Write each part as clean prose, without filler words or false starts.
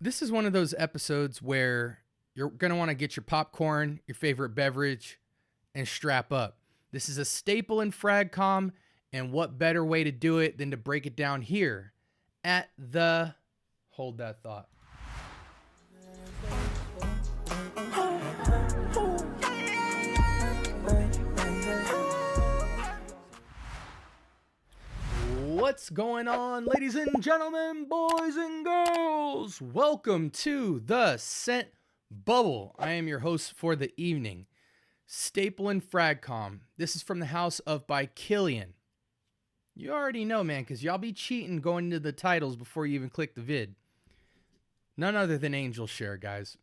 This is one of those episodes where you're going to want to get your popcorn, your favorite beverage, and strap up. This is a staple in FragCom, and what better way to do it than to break it down here at the... Hold that thought. What's going on, ladies and gentlemen, boys and girls? Welcome to the Scent Bubble. I am your host for the evening, staple in FragCom. This is from the house of by Kilian. You already know, man, because y'all be cheating going into the titles before you even click the vid. None other than Angel Share, guys.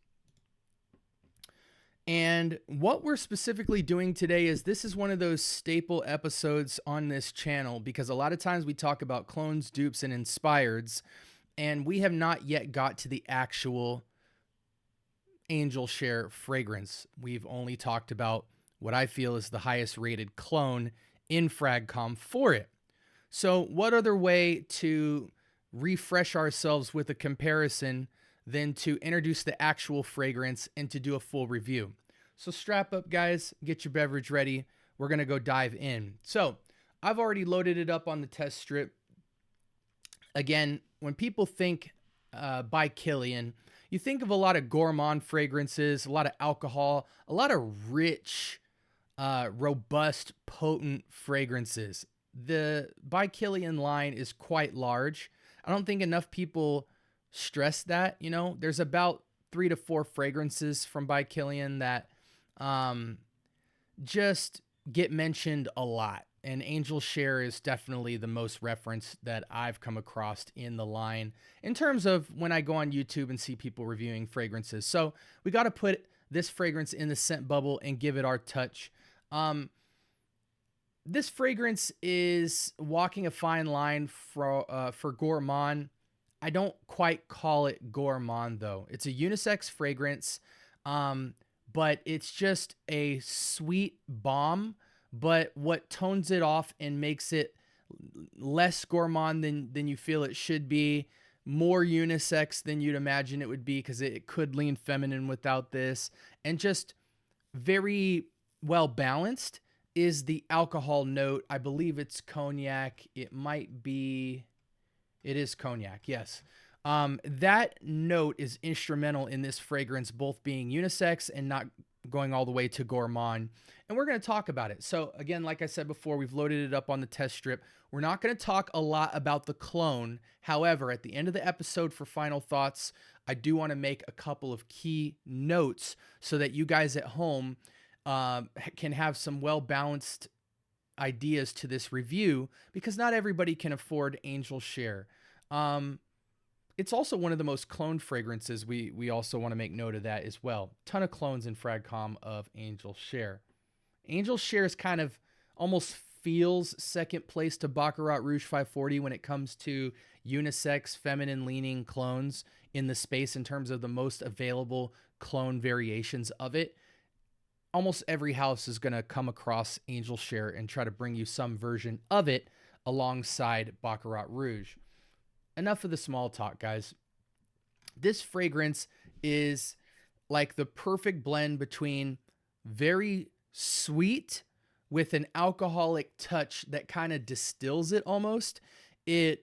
And what we're specifically doing today is this is one of those staple episodes on this channel because a lot of times we talk about clones, dupes, and inspireds, and we have not yet got to the actual Angel Share fragrance. We've only talked about what I feel is the highest rated clone in FragCom for it. So what other way to refresh ourselves with a comparison than to introduce the actual fragrance and to do a full review. So strap up, guys, get your beverage ready. We're going to go dive in. So I've already loaded it up on the test strip. Again, when people think by Kilian, you think of a lot of gourmand fragrances, a lot of alcohol, a lot of rich, robust, potent fragrances. The by Kilian line is quite large. I don't think enough people stress that. You know, there's about 3 to 4 fragrances from by Kilian that just get mentioned a lot, and Angel Share is definitely the most referenced that I've come across in the line in terms of when I go on YouTube and see people reviewing fragrances. So we got to put this fragrance in the scent bubble and give it our touch. This fragrance is walking a fine line for gourmand. I don't quite call it gourmand though. It's a unisex fragrance, but it's just a sweet bomb. But what tones it off and makes it less gourmand than you feel it should be, more unisex than you'd imagine it would be, because it could lean feminine without this, and just very well balanced is the alcohol note. I believe it's cognac. It might be... It is cognac, yes. That note is instrumental in this fragrance, both being unisex and not going all the way to gourmand. And we're going to talk about it. So again, like I said before, we've loaded it up on the test strip. We're not going to talk a lot about the clone. However, at the end of the episode for final thoughts, I do want to make a couple of key notes so that you guys at home can have some well-balanced ideas to this review, because not everybody can afford Angel Share. It's also one of the most cloned fragrances. We also want to make note of that as well. Ton of clones in FragCom of Angel Share. Angel Share is kind of almost feels second place to Baccarat Rouge 540 when it comes to unisex, feminine leaning clones in the space in terms of the most available clone variations of it. Almost every house is going to come across Angel Share and try to bring you some version of it alongside Baccarat Rouge. Enough of the small talk, guys. This fragrance is like the perfect blend between very sweet with an alcoholic touch that kind of distills it almost. It's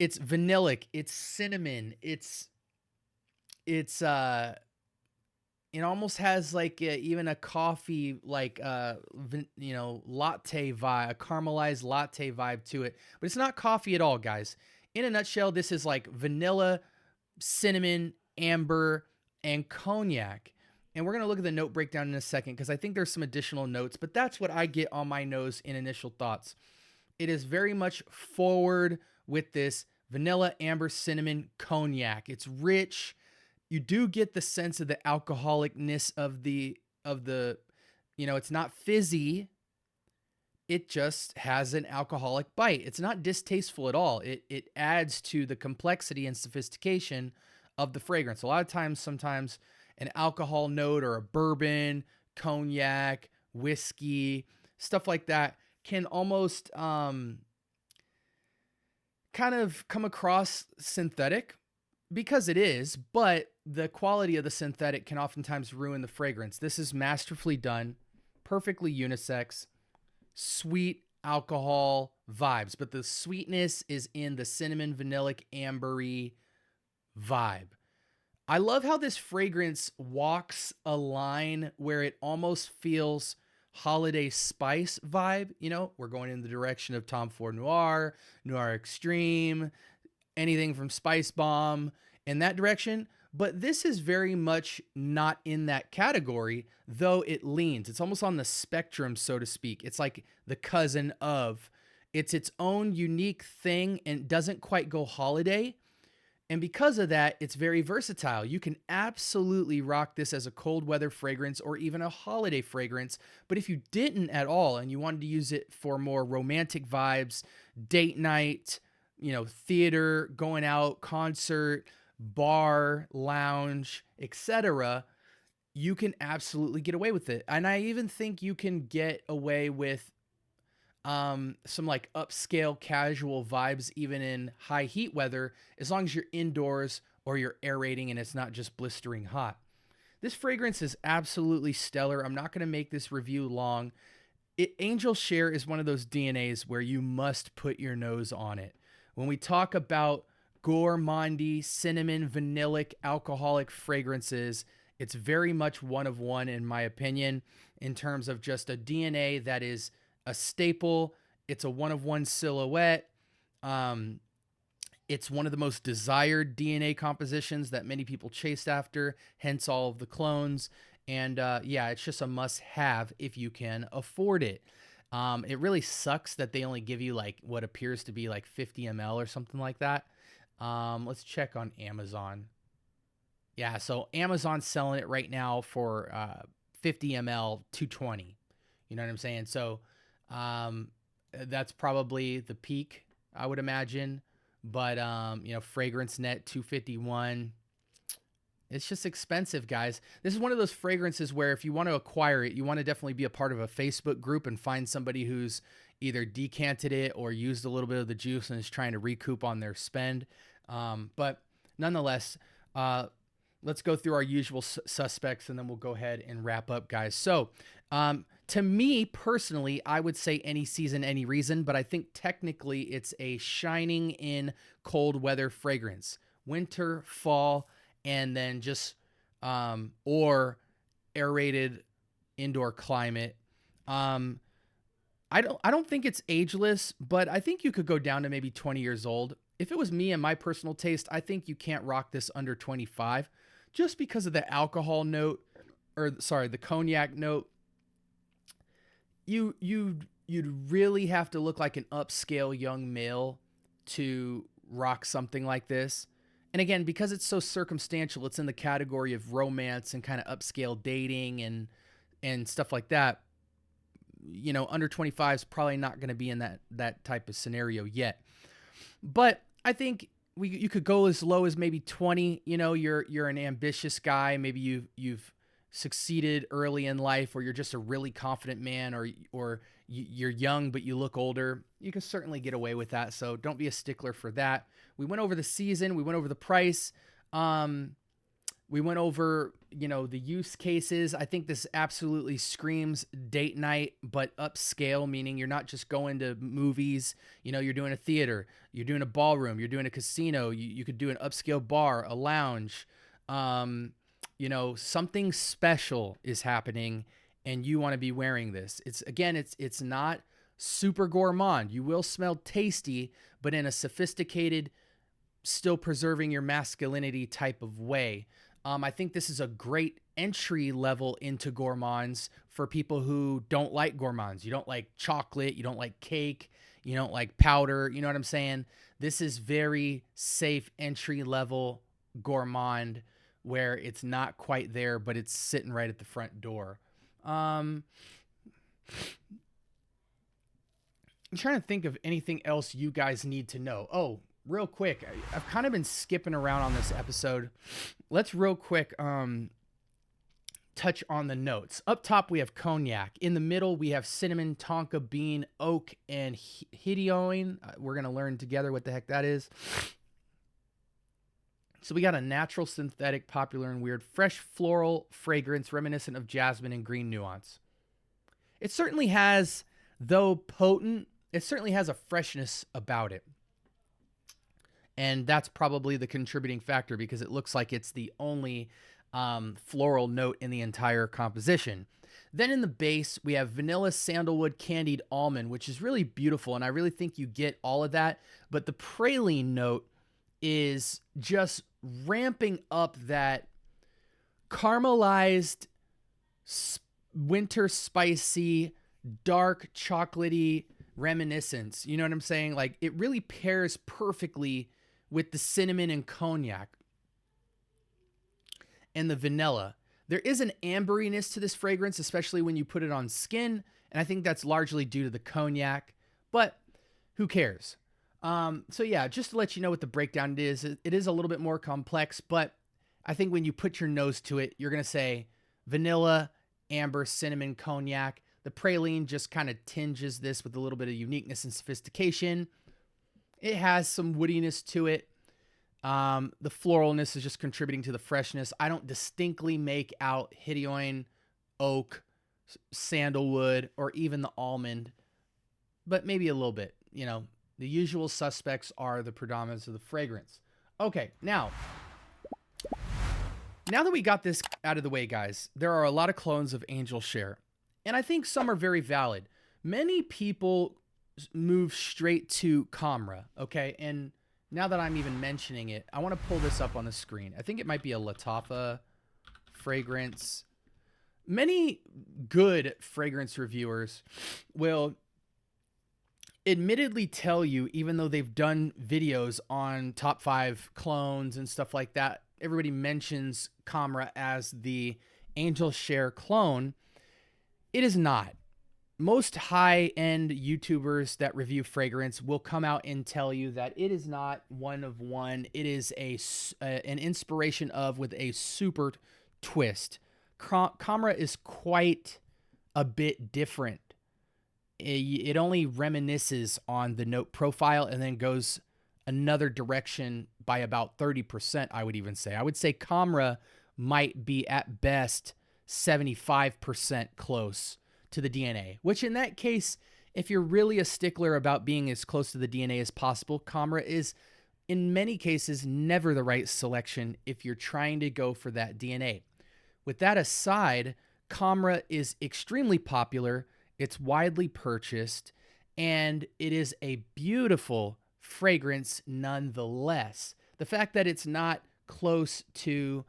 vanillic, it's cinnamon, it almost has like even a coffee, like, latte vibe, a caramelized latte vibe to it. But it's not coffee at all, guys. In a nutshell, this is like vanilla, cinnamon, amber, and cognac. And we're going to look at the note breakdown in a second because I think there's some additional notes. But that's what I get on my nose in initial thoughts. It is very much forward with this vanilla, amber, cinnamon, cognac. It's rich. You do get the sense of the alcoholicness of the, it's not fizzy. It just has an alcoholic bite. It's not distasteful at all. It adds to the complexity and sophistication of the fragrance. A lot of times, sometimes an alcohol note or a bourbon, cognac, whiskey, stuff like that can almost kind of come across synthetic. because it is, but the quality of the synthetic can oftentimes ruin the fragrance. This is masterfully done, perfectly unisex, sweet alcohol vibes, but the sweetness is in the cinnamon, vanillic, ambery vibe. I love how this fragrance walks a line where it almost feels holiday spice vibe. You know, we're going in the direction of Tom Ford Noir, Noir Extreme, anything from Spice Bomb in that direction. But this is very much not in that category, though it leans. It's almost on the spectrum, so to speak. It's like the cousin of. It's its own unique thing and doesn't quite go holiday. And because of that, it's very versatile. You can absolutely rock this as a cold weather fragrance or even a holiday fragrance. But if you didn't at all and you wanted to use it for more romantic vibes, date night, you know, theater, going out, concert, bar, lounge, etc., you can absolutely get away with it. And I even think you can get away with some like upscale casual vibes even in high heat weather, as long as you're indoors or you're aerating and it's not just blistering hot. This fragrance is absolutely stellar. I'm not going to make this review long. Angel Share is one of those DNAs where you must put your nose on it. When we talk about gourmandy, cinnamon, vanillic, alcoholic fragrances, it's very much one of one in my opinion, in terms of just a DNA that is a staple. It's a one of one silhouette. It's one of the most desired DNA compositions that many people chased after, hence all of the clones. And yeah, it's just a must have if you can afford it. It really sucks that they only give you like what appears to be like 50 ml or something like that. Let's check on Amazon. Yeah, so Amazon's selling it right now for 50 ml, $220. You know what I'm saying? So that's probably the peak, I would imagine. But you know, Fragrance Net $251. It's just expensive, guys. This is one of those fragrances where if you want to acquire it, you want to definitely be a part of a Facebook group and find somebody who's either decanted it or used a little bit of the juice and is trying to recoup on their spend. But nonetheless, let's go through our usual suspects and then we'll go ahead and wrap up, guys. So to me personally, I would say Any Season, Any Reason, but I think technically it's a shining in cold weather fragrance. Winter, fall, and then just or aerated indoor climate. I don't think it's ageless, but I think you could go down to maybe 20 years old. If it was me and my personal taste, I think you can't rock this under 25 just because of the alcohol note, or sorry, the cognac note. You'd really have to look like an upscale young male to rock something like this. And again, because it's so circumstantial, it's in the category of romance and kind of upscale dating and stuff like that. You know, under 25 is probably not going to be in that type of scenario yet. But I think you could go as low as maybe 20. You know, you're an ambitious guy. Maybe you've succeeded early in life, or you're just a really confident man, or you're young but you look older. You can certainly get away with that. So don't be a stickler for that. We went over the season. We went over the price. We went over, you know, the use cases. I think this absolutely screams date night, but upscale, meaning you're not just going to movies. You know, you're doing a theater, you're doing a ballroom, you're doing a casino. You could do an upscale bar, a lounge. You know, something special is happening and you want to be wearing this. It's not super gourmand. You will smell tasty, but in a sophisticated, still preserving your masculinity type of way. I think this is a great entry level into gourmands for people who don't like gourmands. You don't like chocolate, you don't like cake, you don't like powder, you know what I'm saying? This is very safe entry level gourmand where it's not quite there, but it's sitting right at the front door. I'm trying to think of anything else you guys need to know. Oh, real quick, I've kind of been skipping around on this episode. Let's real quick touch on the notes. Up top, we have cognac. In the middle, we have cinnamon, tonka bean, oak, and hidioin. We're going to learn together what the heck that is. So we got a natural, synthetic, popular, and weird, fresh floral fragrance reminiscent of jasmine and green nuance. It certainly has, though potent, it certainly has a freshness about it. And that's probably the contributing factor because it looks like it's the only floral note in the entire composition. Then in the base, we have vanilla, sandalwood, candied almond, which is really beautiful. And I really think you get all of that. But the praline note is just ramping up that caramelized, winter spicy, dark, chocolatey reminiscence. You know what I'm saying? Like, it really pairs perfectly with the cinnamon and cognac and the vanilla. There is an amberiness to this fragrance, especially when you put it on skin, and I think that's largely due to the cognac, but who cares? So yeah, just to let you know what the breakdown is, it is a little bit more complex, but I think when you put your nose to it, you're going to say vanilla, amber, cinnamon, cognac. The praline just kind of tinges this with a little bit of uniqueness and sophistication. It has some woodiness to it. The floralness is just contributing to the freshness. I don't distinctly make out hidioin, oak, sandalwood, or even the almond, but maybe a little bit. You know, the usual suspects are the predominance of the fragrance. Okay, now that we got this out of the way, guys, there are a lot of clones of Angel Share, and I think some are very valid. Many people move straight to Camera, okay? And now that I'm even mentioning it, I want to pull this up on the screen. I think it might be a Lattafa fragrance. Many good fragrance reviewers will admittedly tell you, even though they've done videos on top 5 clones and stuff like that, everybody mentions Camera as the Angel Share clone. It is not. Most high-end YouTubers that review fragrance will come out and tell you that it is not one of one. It is an inspiration of with a super twist. Camera is quite a bit different. It only reminisces on the note profile and then goes another direction by about 30%, I would even say. I would say Camera might be at best 75% close to the DNA, which in that case, if you're really a stickler about being as close to the DNA as possible, Camera is in many cases never the right selection if you're trying to go for that DNA. With that aside, Camera is extremely popular, it's widely purchased, and it is a beautiful fragrance nonetheless. The fact that it's not close to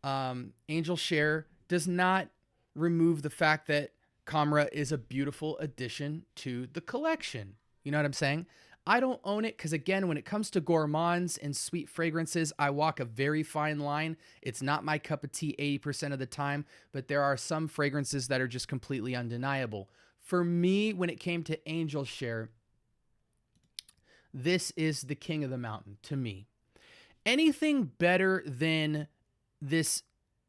Angel Share does not remove the fact that Camera is a beautiful addition to the collection. You know what I'm saying? I don't own it because, again, when it comes to gourmands and sweet fragrances, I walk a very fine line. It's not my cup of tea 80% of the time, but there are some fragrances that are just completely undeniable. For me, when it came to Angel Share, this is the king of the mountain to me. Anything better than this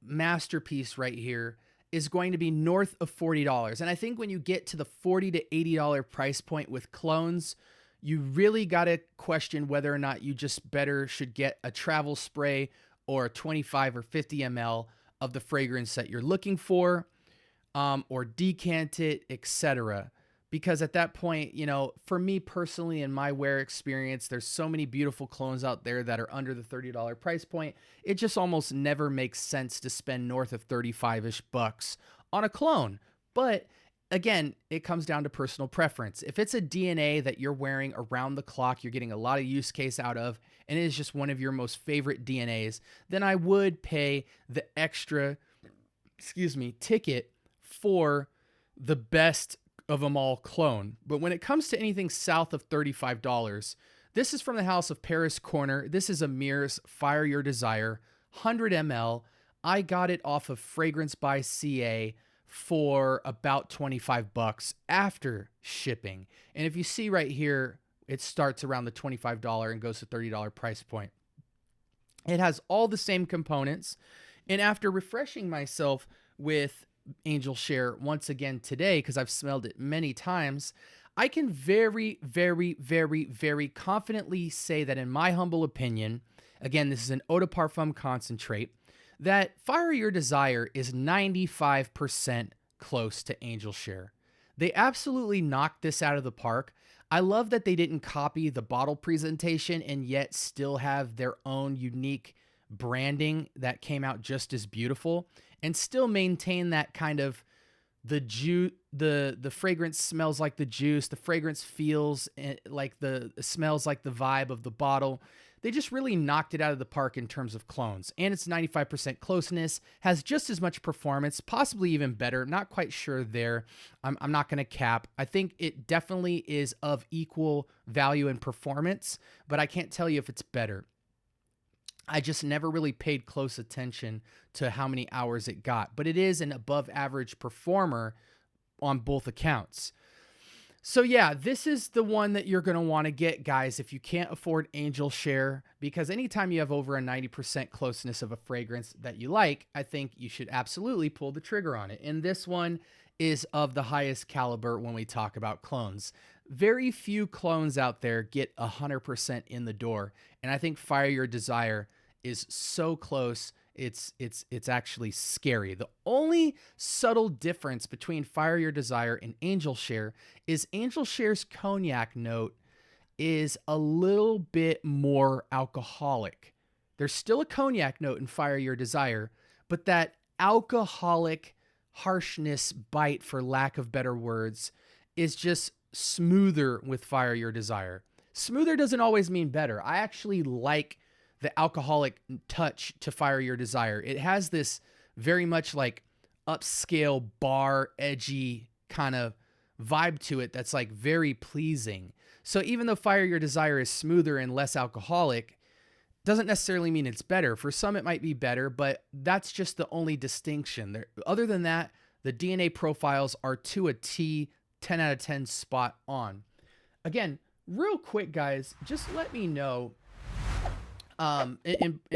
masterpiece right here is going to be north of $40. And I think when you get to the $40 to $80 price point with clones, you really got to question whether or not you just better should get a travel spray or a 25 or 50 ml of the fragrance that you're looking for, or decant it, etc. Because at that point, you know, for me personally, in my wear experience, there's so many beautiful clones out there that are under the $30 price point. It just almost never makes sense to spend north of 35-ish bucks on a clone. But again, it comes down to personal preference. If it's a DNA that you're wearing around the clock, you're getting a lot of use case out of, and it is just one of your most favorite DNAs, then I would pay the extra, ticket for the best of them all clone. But when it comes to anything south of $35, this is from the house of Paris Corner. This is Amir's Fire Your Desire, 100 ml. I got it off of Fragrance by CA for about 25 bucks after shipping. And if you see right here, it starts around the $25 and goes to $30 price point. It has all the same components. And after refreshing myself with Angel Share once again today, because I've smelled it many times, I can very, very, very, very confidently say that in my humble opinion, Again, this is an eau de parfum concentrate that Fire Your Desire is 95% close to Angel Share. They absolutely knocked this out of the park. I love that they didn't copy the bottle presentation and yet still have their own unique branding that came out just as beautiful and still maintain that kind of the fragrance smells like the juice, the fragrance feels like smells like the vibe of the bottle. They just really knocked it out of the park in terms of clones. And it's 95% closeness, has just as much performance, possibly even better. Not quite sure there. I'm not going to cap. I think it definitely is of equal value and performance, but I can't tell you if it's better. I just never really paid close attention to how many hours it got, but it is an above average performer on both accounts. So yeah, this is the one that you're going to want to get, guys, if you can't afford Angel Share, because anytime you have over a 90% closeness of a fragrance that you like, I think you should absolutely pull the trigger on it. And this one is of the highest caliber when we talk about clones. Very few clones out there get 100% in the door, and I think Fire Your Desire is so close. It's actually scary. The only subtle difference between Fire Your Desire and Angel Share is Angel Share's cognac note is a little bit more alcoholic. There's still a cognac note in Fire Your Desire, but that alcoholic harshness bite, for lack of better words, is just smoother with Fire Your Desire. Smoother doesn't always mean better. I actually like the alcoholic touch to Fire Your Desire. It has this very much like upscale bar, edgy kind of vibe to it that's like very pleasing. So even though Fire Your Desire is smoother and less alcoholic, doesn't necessarily mean it's better. For some, it might be better, but that's just the only distinction there. Other than that, the DNA profiles are to a T, 10 out of 10 spot on. Again, real quick, guys, just let me know and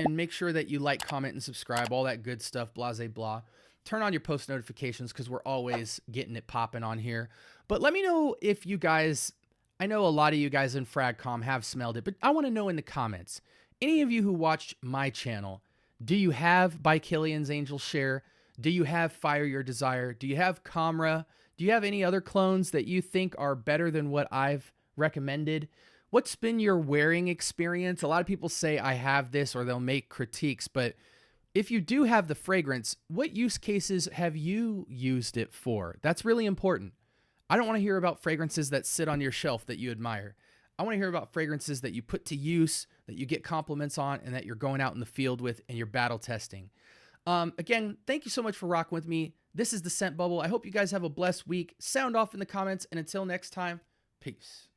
make sure that you like, comment, and subscribe, all that good stuff, blah, blah, blah. Turn on your post notifications because we're always getting it popping on here. But let me know if you guys, I know a lot of you guys in FragCom have smelled it, but I want to know in the comments, any of you who watched my channel, do you have by Kilian's Angel Share? Do you have Fire Your Desire? Do you have Camera? Do you have any other clones that you think are better than what I've recommended? What's been your wearing experience? A lot of people say I have this or they'll make critiques, but if you do have the fragrance, what use cases have you used it for? That's really important. I don't want to hear about fragrances that sit on your shelf that you admire. I want to hear about fragrances that you put to use, that you get compliments on, and that you're going out in the field with and you're battle testing. Again, thank you so much for rocking with me. This is the Scent Bubble. I hope you guys have a blessed week. Sound off in the comments, and until next time, peace.